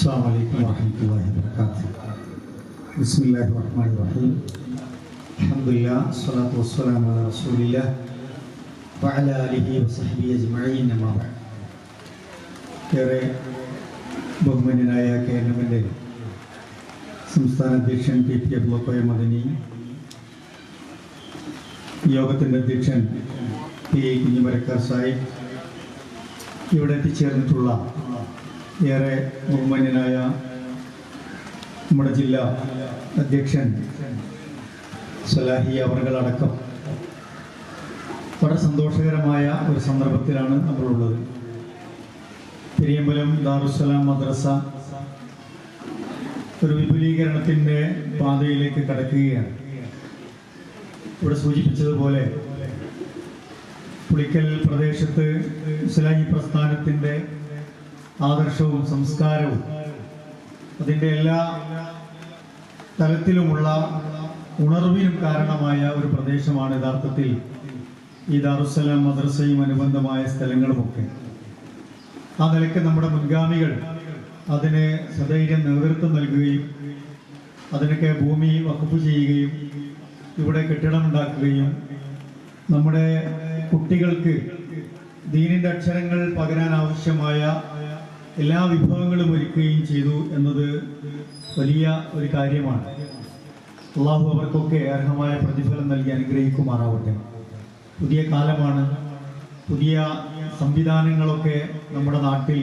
Assalamualaikum warahmatullahi wabarakatuh. Bismillahirrahmanirrahim. Alhamdulillah, salatu wassalamu ala rasulillah wa ala alihi wa sahbihi ajma'in, amma ba'd. ഏറെ ബഹുമാന്യനായ കേരളത്തിൻ്റെ സംസ്ഥാന അധ്യക്ഷൻ P Abdul Madani, യോഗത്തിൻ്റെ അധ്യക്ഷൻ പി കുഞ്ഞിമരക്കാർ സാഹിബ്, ഇവിടെ എത്തിച്ചേർന്നിട്ടുള്ള ഏറെ ബഹുമാന്യനായ നമ്മുടെ ജില്ലാ അധ്യക്ഷൻ സലാഹി അവർകളടക്കം വളരെ സന്തോഷകരമായ ഒരു സന്ദർഭത്തിലാണ് നമ്മളുള്ളത്. പെരിയമ്പലം ദാറുസ്സലാം മദ്രസ ഒരു വിപുലീകരണത്തിൻ്റെ പാതയിലേക്ക് കടക്കുകയാണ്. ഇവിടെ സൂചിപ്പിച്ചതുപോലെ പുളിക്കൽ പ്രദേശത്ത് ഇസ്ലാഹി പ്രസ്ഥാനത്തിൻ്റെ ആദർശവും സംസ്കാരവും അതിൻ്റെ എല്ലാ തലത്തിലുമുള്ള ഉണർവിനും കാരണമായ ഒരു പ്രദേശമാണ് യഥാർത്ഥത്തിൽ ഈ ദാറുസ്സലാം മദ്രസയും അനുബന്ധമായ സ്ഥലങ്ങളുമൊക്കെ. ആ നിലയ്ക്ക് നമ്മുടെ മുൻഗാമികൾ അതിന് സധൈര്യം നേതൃത്വം നൽകുകയും അതിനൊക്കെ ഭൂമി വഖഫ് ചെയ്യുകയും ഇവിടെ കെട്ടിടമുണ്ടാക്കുകയും നമ്മുടെ കുട്ടികൾക്ക് ദീനിൻ്റെ അക്ഷരങ്ങൾ പകരാൻ ആവശ്യമായ എല്ലാ വിഭവങ്ങളും ഒരുക്കുകയും ചെയ്തു എന്നത് വലിയ ഒരു കാര്യമാണ്. അള്ളാഹു അവർക്കൊക്കെ അർഹമായ പ്രതിഫലം നൽകി അനുഗ്രഹിക്കുമാറാവട്ടെ. പുതിയ കാലമാണ്, പുതിയ സംവിധാനങ്ങളൊക്കെ നമ്മുടെ നാട്ടിൽ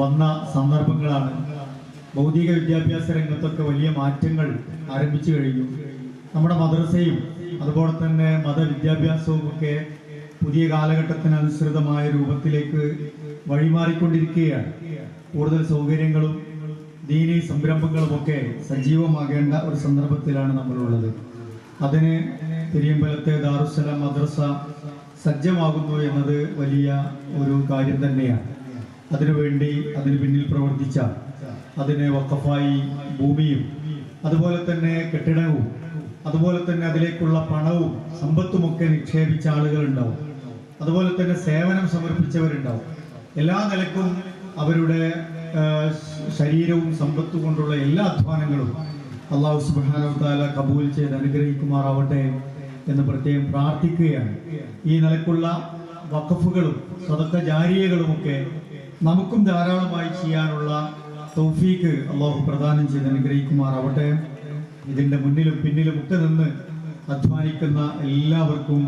വന്ന സന്ദർഭങ്ങളാണ്. ഭൗതിക വിദ്യാഭ്യാസ രംഗത്തൊക്കെ വലിയ മാറ്റങ്ങൾ ആരംഭിച്ചു കഴിഞ്ഞു. നമ്മുടെ മദ്രസയും അതുപോലെ തന്നെ മതവിദ്യാഭ്യാസവും ഒക്കെ പുതിയ കാലഘട്ടത്തിനനുസൃതമായ രൂപത്തിലേക്ക് വഴിമാറിക്കൊണ്ടിരിക്കുകയാണ്. കൂടുതൽ സൗകര്യങ്ങളും ദീനി സംരംഭങ്ങളുമൊക്കെ സജീവമാകേണ്ട ഒരു സന്ദർഭത്തിലാണ് നമ്മളുള്ളത്. അതിന് പെരിയമ്പലത്തെ ദാറുസ്സലാം മദ്രസ സജ്ജമാകുന്നു എന്നത് വലിയ ഒരു കാര്യം തന്നെയാണ്. അതിനുവേണ്ടി അതിന് പിന്നിൽ പ്രവർത്തിച്ച, അതിന് വഖഫായി ഭൂമിയും അതുപോലെ തന്നെ കെട്ടിടവും അതുപോലെ തന്നെ അതിലേക്കുള്ള പണവും സമ്പത്തുമൊക്കെ നിക്ഷേപിച്ച ആളുകളുണ്ടാവും. അതുപോലെ തന്നെ സേവനം സമർപ്പിച്ചവരുണ്ടാവും. എല്ലാ നിലക്കും അവരുടെ ശരീരവും സമ്പത്തും കൊണ്ടുള്ള എല്ലാ അധ്വാനങ്ങളും അല്ലാഹു സുബ്ഹാനഹു വ തആല കബൂൽ ചെയ്ത് അനുഗ്രഹിക്കുമാറാവട്ടെ എന്ന് പ്രത്യേകം പ്രാർത്ഥിക്കുകയാണ്. ഈ നിലക്കുള്ള വഖഫുകളും സദഖ ജാരിയകളുമൊക്കെ നമുക്കും ധാരാളമായി ചെയ്യാനുള്ള തൗഫീക്ക് അല്ലാഹു പ്രദാനം ചെയ്ത് അനുഗ്രഹിക്കുമാറാവട്ടെ. ഇതിൻ്റെ മുന്നിലും പിന്നിലും ഒക്കെ നിന്ന് അധ്വാനിക്കുന്ന എല്ലാവർക്കും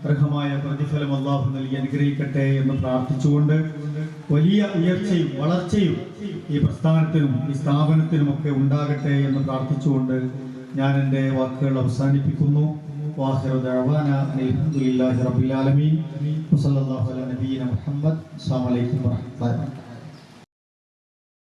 അർഹമായ പ്രതിഫലം അല്ലാഹു നൽകി അനുഗ്രഹിക്കട്ടെ എന്ന് പ്രാർത്ഥിച്ചുകൊണ്ട് വലിയ ഉയർച്ചയും വളർച്ചയും ഈ പ്രസ്ഥാനത്തിനും ഈ സ്ഥാപനത്തിനുമൊക്കെ ഉണ്ടാകട്ടെ എന്ന് പ്രാർത്ഥിച്ചുകൊണ്ട് ഞാൻ എൻ്റെ വാക്കുകൾ അവസാനിപ്പിക്കുന്നു. വാഹിറു ദഅവാന അൽഹംദുലില്ലാഹി റബ്ബിൽ ആലമീൻ വസല്ലല്ലാഹു അലാ നബിയിന മുഹമ്മദ്. അസ്സലാമു അലൈക്കും വറഹ്മത്തുള്ളാഹി.